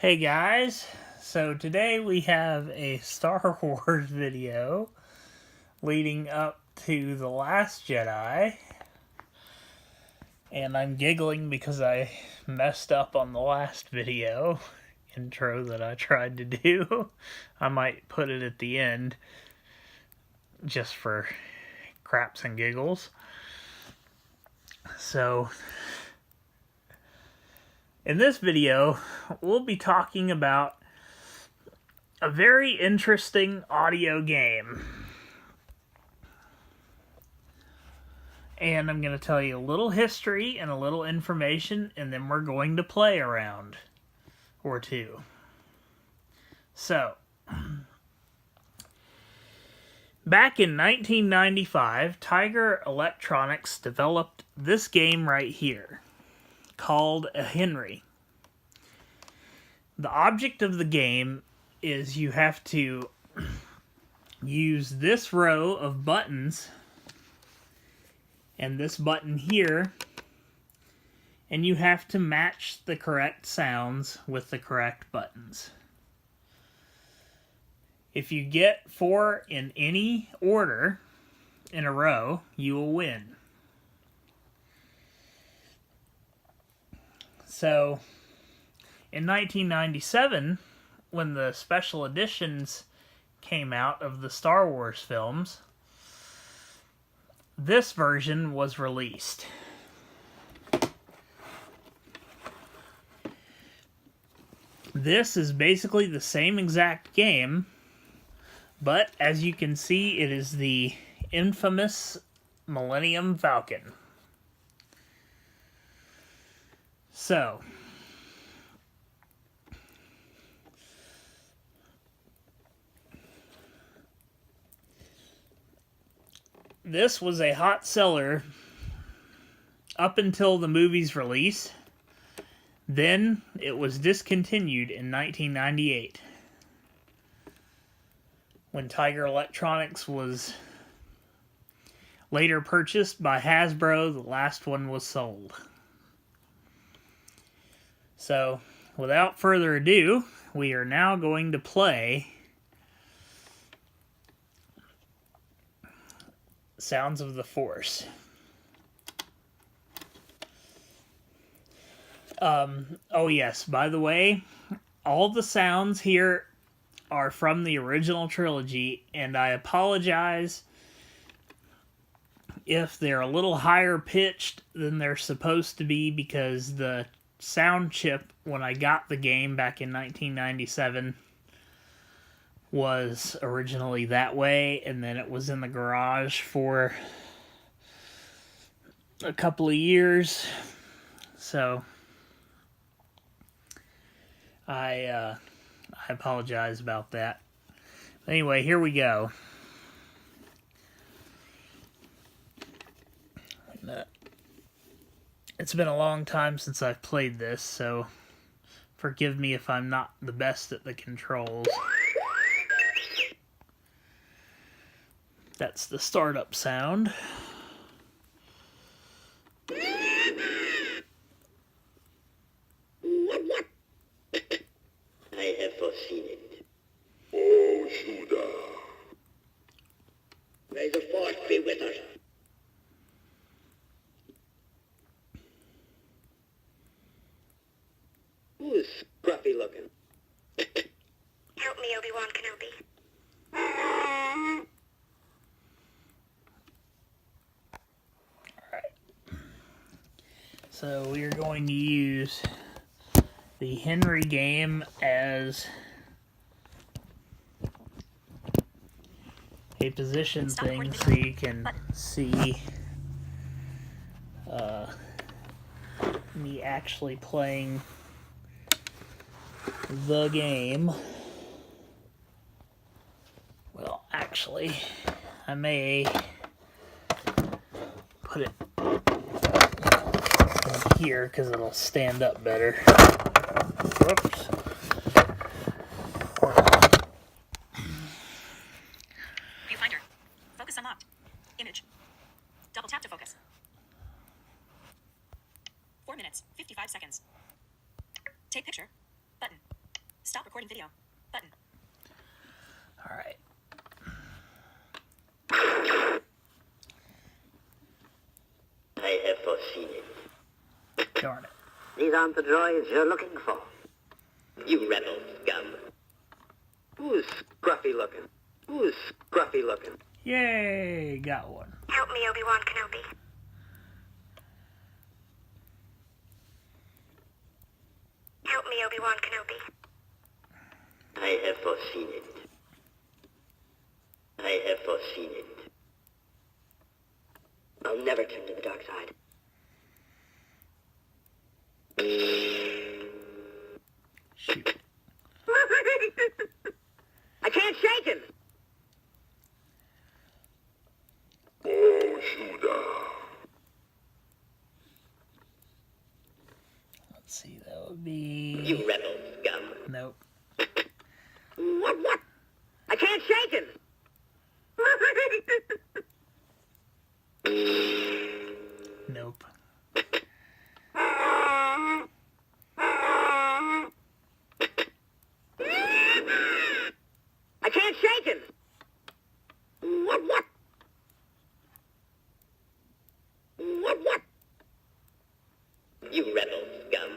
Hey guys, so today we have a Star Wars video leading up to The Last Jedi, and I'm giggling because I messed up on the last video intro that I tried to do. I might put it at the end just for craps and giggles. So in this video, we'll be talking about a very interesting audio game. And I'm going to tell you a little history and a little information, and then we're going to play a round or two. So, back in 1995, Tiger Electronics developed this game right here, called a Henry. The object of the game is you have to use this row of buttons and this button here, and you have to match the correct sounds with the correct buttons. If you get 4 in any order in a row, you will win. So, in 1997, when the special editions came out of the Star Wars films, this version was released. This is basically the same exact game, but as you can see, it is the infamous Millennium Falcon. So, this was a hot seller up until the movie's release. Then it was discontinued in 1998. When Tiger Electronics was later purchased by Hasbro, the last one was sold. So, without further ado, we are now going to play Sounds of the Force. Oh yes, by the way, all the sounds here are from the original trilogy, and I apologize if they're a little higher pitched than they're supposed to be, because the sound chip when I got the game back in 1997 was originally that way, and then it was in the garage for a couple of years, so I apologize about that. Anyway, here we go. It's been a long time since I've played this, so forgive me if I'm not the best at the controls. That's the startup sound. I have foreseen it. Oh, Judah. May the Force be with us. Who is scruffy looking? Help me, Obi-Wan Kenobi. So we are going to use the Henry game as a position thing so you can see me actually playing the game. Well, actually, I may put it in here because it'll stand up better. Whoops. Viewfinder. Focus unlocked. Image. Double tap to focus. 4 minutes, 55 seconds. Take picture. Button. Stop recording video. Button. All right. I have foreseen it. Darn it. These aren't the droids you're looking for. You rebel scum. Who's scruffy looking? Who's scruffy looking? Yay, got one. Help me, Obi-Wan Kenobi. Help me, Obi-Wan Kenobi. I have foreseen it. I have foreseen it. I'll never turn to the dark side. Shoot. I can't shake him! Oh, Judah. Let's see, that would be... You rebel scum. Nope. What? I can't shake him! Nope. I can't shake him! What? You rebel scum.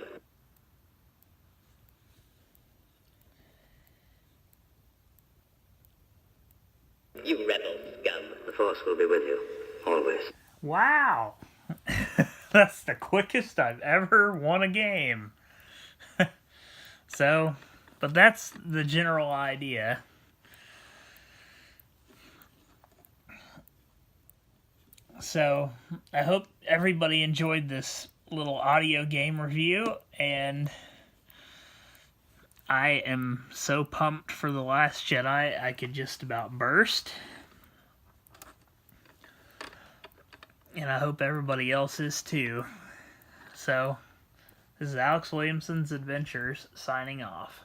You rebel scum. The Force will be with you, always. Wow. That's the quickest I've ever won a game. So, but that's the general idea. So, I hope everybody enjoyed this little audio game review, and I am so pumped for The Last Jedi, I could just about burst. And I hope everybody else is too. So, this is Alex Williamson's Adventures signing off.